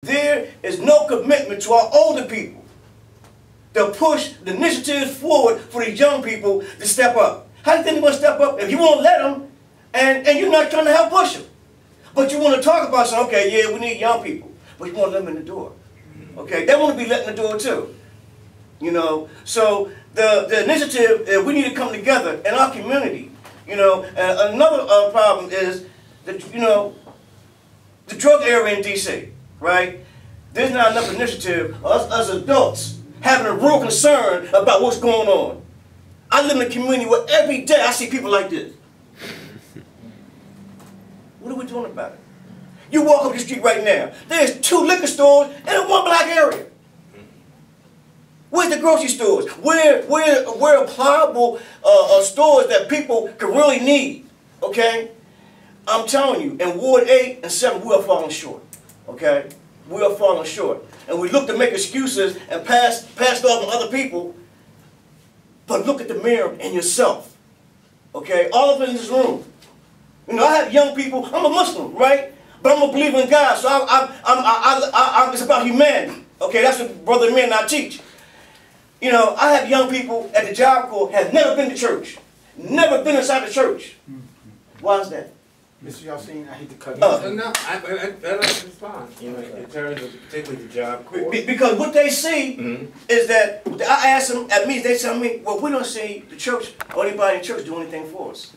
There is no commitment to our older people to push the initiatives forward for these young people to step up. How do you think they're going to step up if you won't let them and you're not trying to help push them? But you want to talk about saying, okay, yeah, we need young people, but you want to let them in the door. Okay, they want to be let in the door too. You know, so the initiative, we need to come together in our community. You know, and another problem is that, you know, the drug area in D.C., right? There's not enough initiative of us as adults having a real concern about what's going on. I live in a community where every day I see people like this. What are we doing about it? You walk up the street right now, there's 2 liquor stores in one black area. Where's the grocery stores? Where are pliable stores that people can really need? Okay? I'm telling you, in Ward 8 and 7, we are falling short. Okay? We are falling short. And we look to make excuses and pass it off on other people. But look at the mirror and yourself. Okay? All of us in this room. You know, I have young people. I'm a Muslim, right? But I'm a believer in God. So it's about humanity. Okay? That's what Brother Man and I teach. You know, I have young people at the Job Corps have never been to church. Never been inside the church. Why is that? Mr. Yasin, I hate to cut you. No, I'd like to respond. You know, in terms of particularly the Job Corps. Because what they see is that, I ask them at meetings, they tell me, well, we don't see the church or anybody in church do anything for us.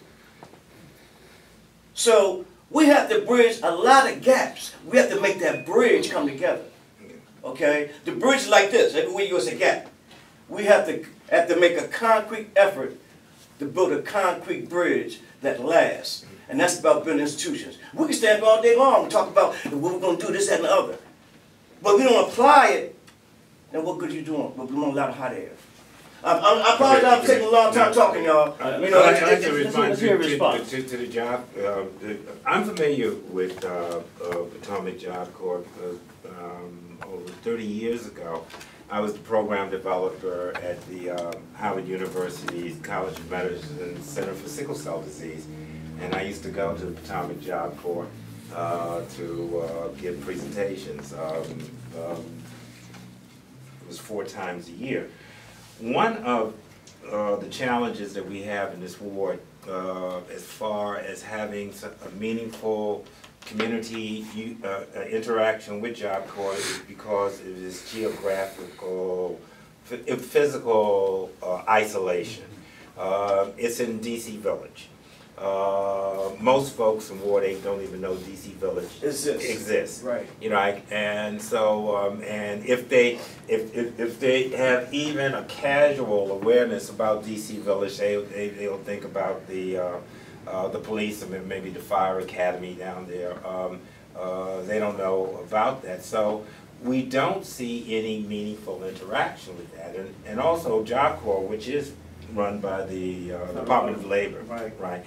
So we have to bridge a lot of gaps. We have to make that bridge come together. Okay? The bridge is like this. Everywhere you go is a gap. We have to make a concrete effort to build a concrete bridge that lasts. And that's about building institutions. We can stand all day long and talk about what we're going to do, this, that, and the other. But we don't apply it, then what good are you doing? We're blowing a lot of hot air. I apologize for taking a long time talking, y'all. You know, I'd like to respond to the job. I'm familiar with Potomac Job Corps because over 30 years ago, I was the program developer at the Howard University's College of Medicine Center for Sickle Cell Disease. And I used to go to the Potomac Job Corps to give presentations. It was 4 times a year. One of the challenges that we have in this ward as far as having a meaningful community interaction with Job Corps is because of its geographical, physical isolation. It's in D.C. Village. Most folks in Ward 8 don't even know D.C. Village exists. Right. You know, and so and if they have even a casual awareness about D.C. Village, they'll think about the police and maybe the fire academy down there. They don't know about that, so we don't see any meaningful interaction with that. And also Job Corps, which is run by the Department of Labor, right,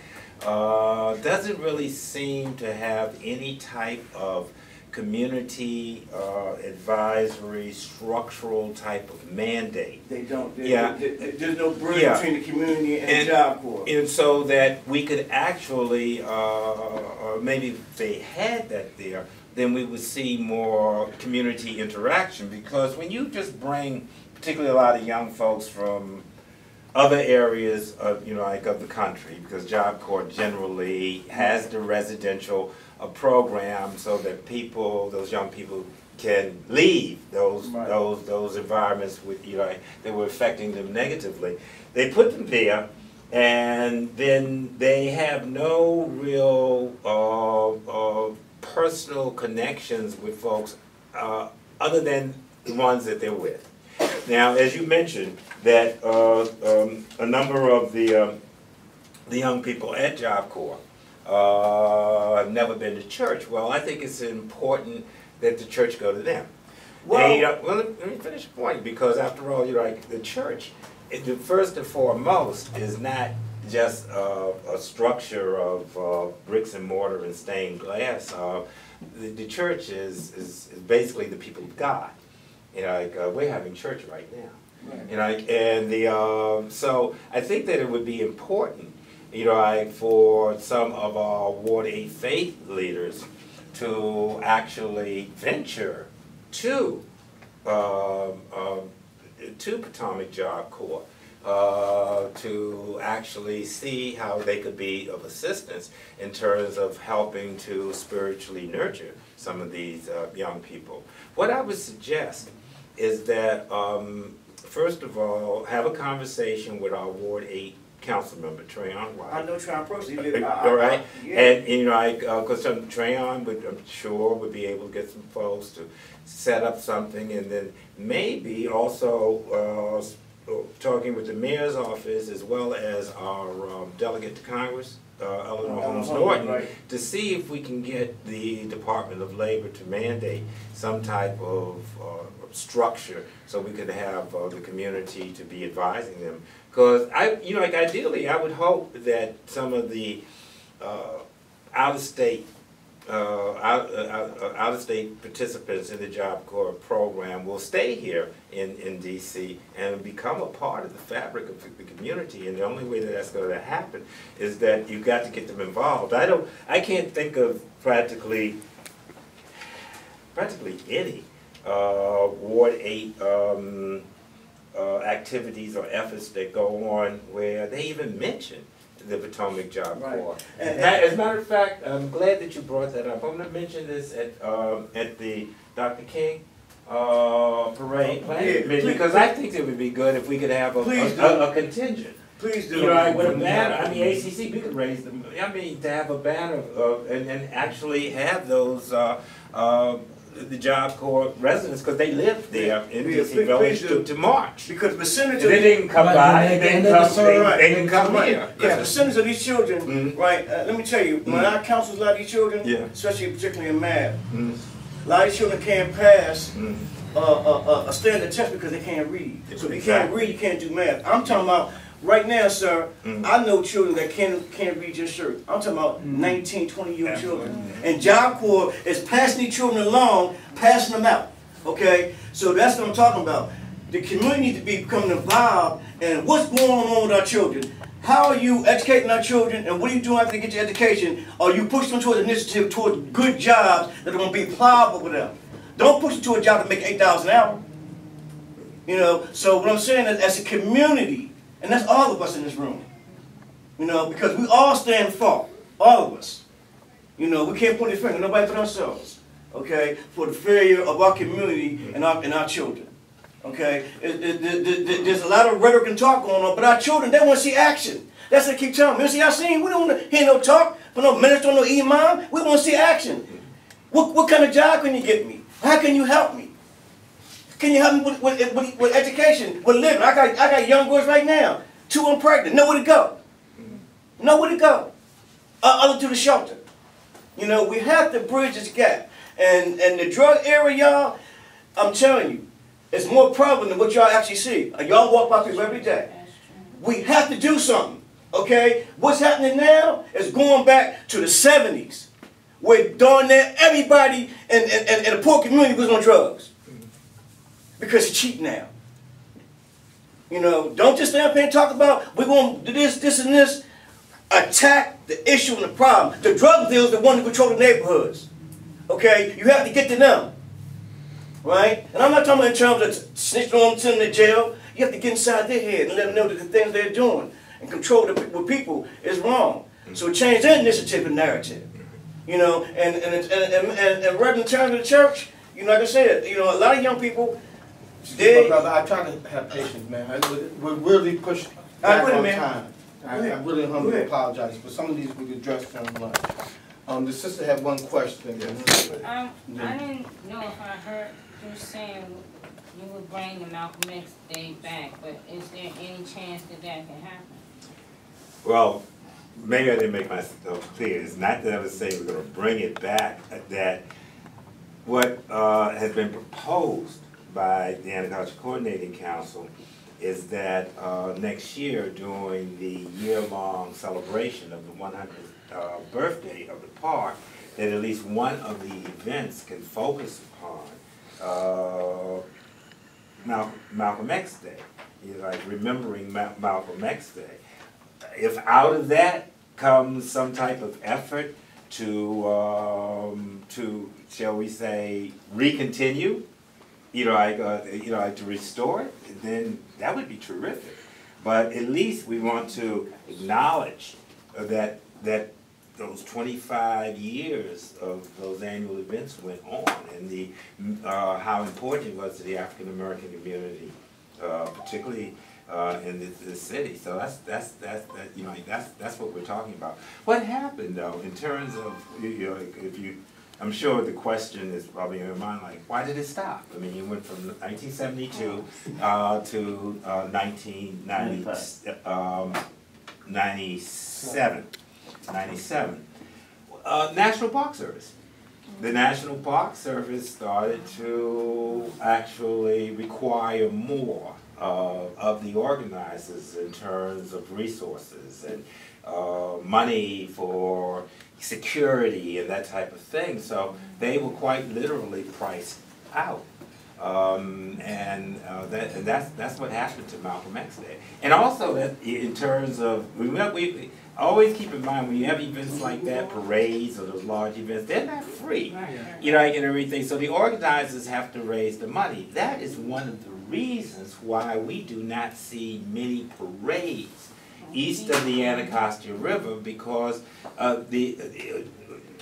doesn't really seem to have any type of community advisory, structural type of mandate. They don't. There's no bridge between the community and Job Corps. And so that we could actually, or maybe if they had that there, then we would see more community interaction. Because when you just bring, particularly a lot of young folks from other areas of, you know, like of the country, because Job Corps generally has the residential program so that people, those young people, can leave those environments with, you know, that were affecting them negatively. They put them there, and then they have no real personal connections with folks other than the ones that they're with. Now, as you mentioned, that a number of the young people at Job Corps have never been to church. Well, I think it's important that the church go to them. Well, let me finish the point, because after all, you're like, the church, the first and foremost is not just a structure of bricks and mortar and stained glass. The church is basically the people of God. You know, like, we're having church right now. Right. You know, like, and so I think that it would be important, you know, like, for some of our Ward 8 faith leaders to actually venture to Potomac Job Corps to actually see how they could be of assistance in terms of helping to spiritually nurture some of these young people. What I would suggest is that, first of all, have a conversation with our Ward 8 council member, Trayon White. I know Trayon personally. All right, yeah. and you know, because Trayon would, I'm sure, would be able to get some folks to set up something, and then maybe also talking with the mayor's office as well as our delegate to Congress, Eleanor Holmes Norton, right, to see if we can get the Department of Labor to mandate some type of structure so we could have the community to be advising them. Because you know, like ideally, I would hope that some of the out-of-state participants in the Job Corps program will stay here in D.C. and become a part of the fabric of the community. And the only way that that's going to happen is that you've got to get them involved. I can't think of practically any Ward 8 activities or efforts that go on where they even mention the Potomac Job Corps. As a matter of fact, I'm glad that you brought that up. I'm going to mention this at the Dr. King parade because I think it would be good if we could have a contingent. Please do. You know, with a banner. I mean, ACC, we could raise them. I mean, to have a banner and actually have those the Job Corps residents, because they live there in DC Village to march. Because the percentage they didn't come by, they didn't come here. Yeah, the percentage of these children, right, let me tell you, when I counsel a lot of these children, especially particularly in math, a lot of these children can't pass a standard test because they can't read. So if you can't read, you can't do math. I'm talking about right now, sir, I know children that can't read your shirt. I'm talking about 19, 20-year-old children. And Job Corps is passing these children along, passing them out. Okay? So that's what I'm talking about. The community needs to be becoming involved in what's going on with our children. How are you educating our children, and what are you doing after they get your education? Are you pushing them towards initiative, towards good jobs that are going to be pliable with them? Don't push them to a job to make $8 an hour. You know, so what I'm saying is, as a community, and that's all of us in this room, you know, because we all stand fault, all of us. You know, we can't point a finger, nobody but ourselves, okay, for the failure of our community and our children, okay. There's a lot of rhetoric and talk going on, but our children, they want to see action. That's what they keep telling me. You see, I seen, we don't want to hear no talk, but no minister, no imam. We want to see action. What kind of job can you get me? How can you help me? Can you help me with education, with living? I got young boys right now, 2 of them pregnant, nowhere to go. Nowhere to go. Other to the shelter. You know, we have to bridge this gap. And the drug era, y'all, I'm telling you, it's more prevalent than what y'all actually see. Y'all walk by people every day. We have to do something, okay? What's happening now is going back to the 70s, where darn near everybody in the poor community was on drugs. Because it's cheap now. You know, don't just stand up here and talk about we're going to do this, and this. Attack the issue and the problem. The drug dealers are the ones who control the neighborhoods. Okay? You have to get to them. Right? And I'm not talking about in terms of snitching on them, sending them to jail. You have to get inside their head and let them know that the things they're doing and control with people is wrong. So change their initiative and narrative. You know, and right in terms of the church, you know, like I said, you know, a lot of young people, brother, I try to have patience, man. We're really pushed back on time. I really humbly apologize, but some of these we could address on lunch. The sister had one question. I didn't know if I heard you saying you would bring the Malcolm X Day back, but is there any chance that that can happen? Well, maybe I didn't make myself clear. It's not that I was saying we're going to bring it back. That what has been proposed by the Anti-Culture Coordinating Council is that next year, during the year-long celebration of the 100th birthday of the park, that at least one of the events can focus upon Malcolm X Day, like remembering Malcolm X Day. If out of that comes some type of effort to shall we say, recontinue to restore it, then that would be terrific. But at least we want to acknowledge that those 25 years of those annual events went on, and how important it was to the African American community, particularly in this city. So that's what we're talking about. What happened though in terms of I'm sure the question is probably in your mind, like, why did it stop? I mean, you went from 1972 to 1997. National Park Service. The National Park Service started to actually require more of the organizers in terms of resources and money for security and that type of thing. So they were quite literally priced out. That's what happened to Malcolm X Day. And also that in terms of, we always keep in mind when you have events like that, parades or those large events, they're not free, and everything. So the organizers have to raise the money. That is one of the reasons why we do not see many parades east of the Anacostia River, because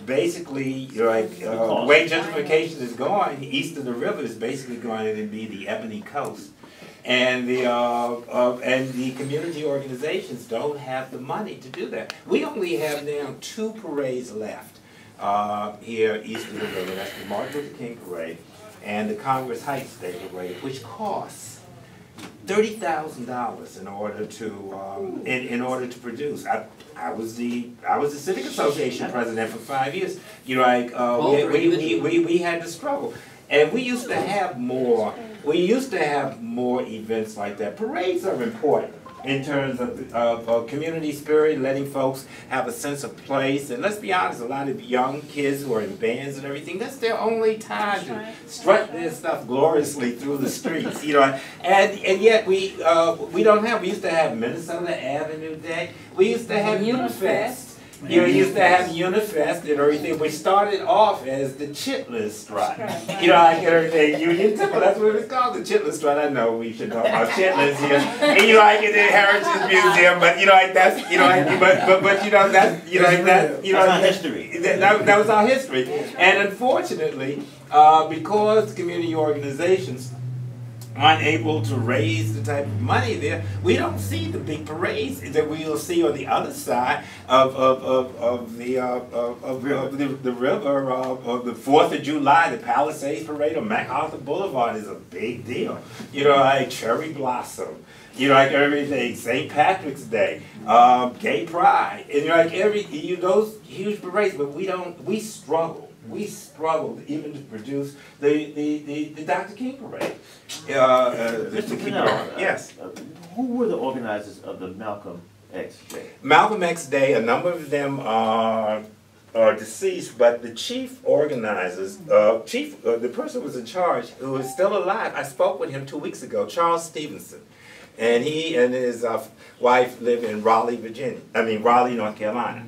basically, the way gentrification is going, east of the river is basically going to be the Ebony Coast, and the community organizations don't have the money to do that. We only have now 2 parades left here east of the river. That's the Martin Luther King Parade and the Congress Heights Day Parade, which costs $30,000 in order to in order to produce. I was the Civic Association president for 5 years. We had to struggle, and we used to have more. We used to have more events like that. Parades are important in terms of community spirit, letting folks have a sense of place. And let's be honest, a lot of young kids who are in bands and everything, that's their only time to strut their stuff gloriously through the streets, And yet we don't have. We used to have Minnesota Avenue Day. We used to have Unifest. We used to have Unifest and everything. We started off as the Chitlin Strut. Everything. Union Temple, that's what it's called, the Chitlin Strut. I know we should talk about chitlins here. And in the Heritage Museum, but that's our history. That was our history. And unfortunately, because community organizations aren't able to raise the type of money there, we don't see the big parades that we'll see on the other side of the river, of the 4th of July, the Palisades Parade on MacArthur Boulevard is a big deal. Like Cherry Blossom, everything, St. Patrick's Day, Gay Pride, and those huge parades, but we struggle. We struggled even to produce the Dr. King Parade. Yes. Who were the organizers of the Malcolm X Day? Malcolm X Day, a number of them are deceased, but the chief organizers, the person who was in charge, who is still alive, I spoke with him 2 weeks ago, Charles Stevenson. And he and his wife live in Raleigh, North Carolina.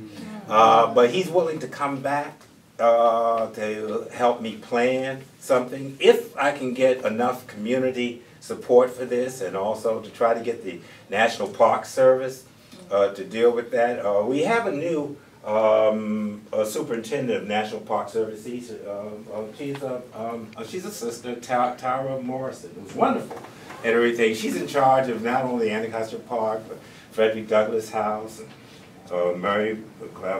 But he's willing to come back to help me plan something, if I can get enough community support for this, and also to try to get the National Park Service to deal with that. We have a new superintendent of National Park Service. She's a sister, Tara Morrison, who's wonderful and everything. She's in charge of not only Anacostia Park, but Frederick Douglass House, Murray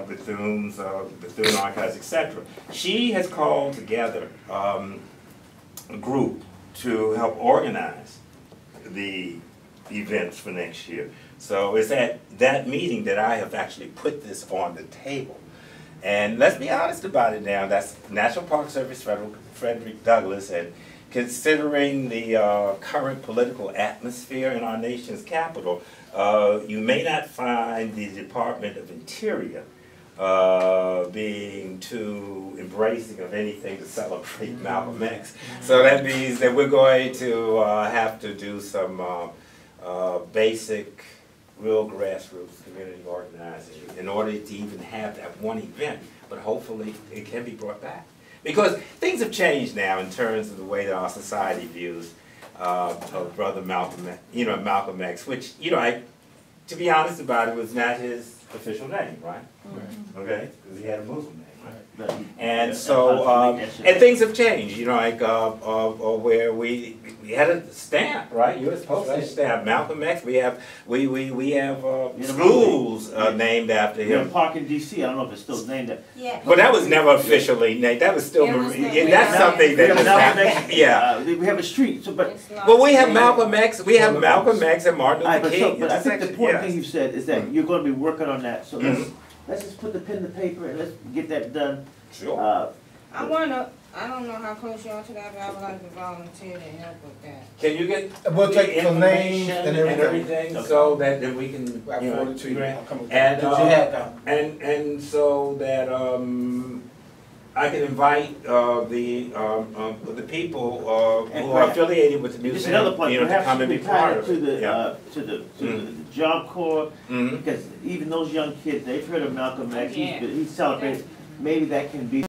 Bethune's Bethune Archives, etc. She has called together a group to help organize the events for next year. So it's at that meeting that I have actually put this on the table. And let's be honest about it now, that's National Park Service, Frederick Douglass, and considering the current political atmosphere in our nation's capital, you may not find the Department of Interior being too embracing of anything to celebrate Malcolm X. So that means that we're going to have to do some basic, real grassroots community organizing in order to even have that one event. But hopefully it can be brought back. Because things have changed now in terms of the way that our society views of Brother Malcolm, Malcolm X, which, to be honest about it, was not his official name, right? Okay, because he had a Muslim name. And so, and things have changed, where we had a stamp, right? U.S. postage stamp, Malcolm X. We have schools named after him. We have a park in D.C. I don't know if it's still named that. Yeah. But that was never officially named. That was still that's something that just happened. Yeah. We have a street, so but. Well, we have Malcolm X. We have Malcolm X and Martin Luther King. But I think the important thing you said is that you're going to be working on that. So let's just put the pen to paper and let's get that done. Sure. I don't know how close you are to that, but I would like to volunteer to help with that. Can you get We'll take the some names information and everything. so that then we can, I'll forward it to you. I'll come with and, that. and so that I can invite the people who are affiliated with the museum, Just another point, to come and be part of to it. the Job Corps, because even those young kids, they've heard of Malcolm X. He's celebrated. Maybe that can be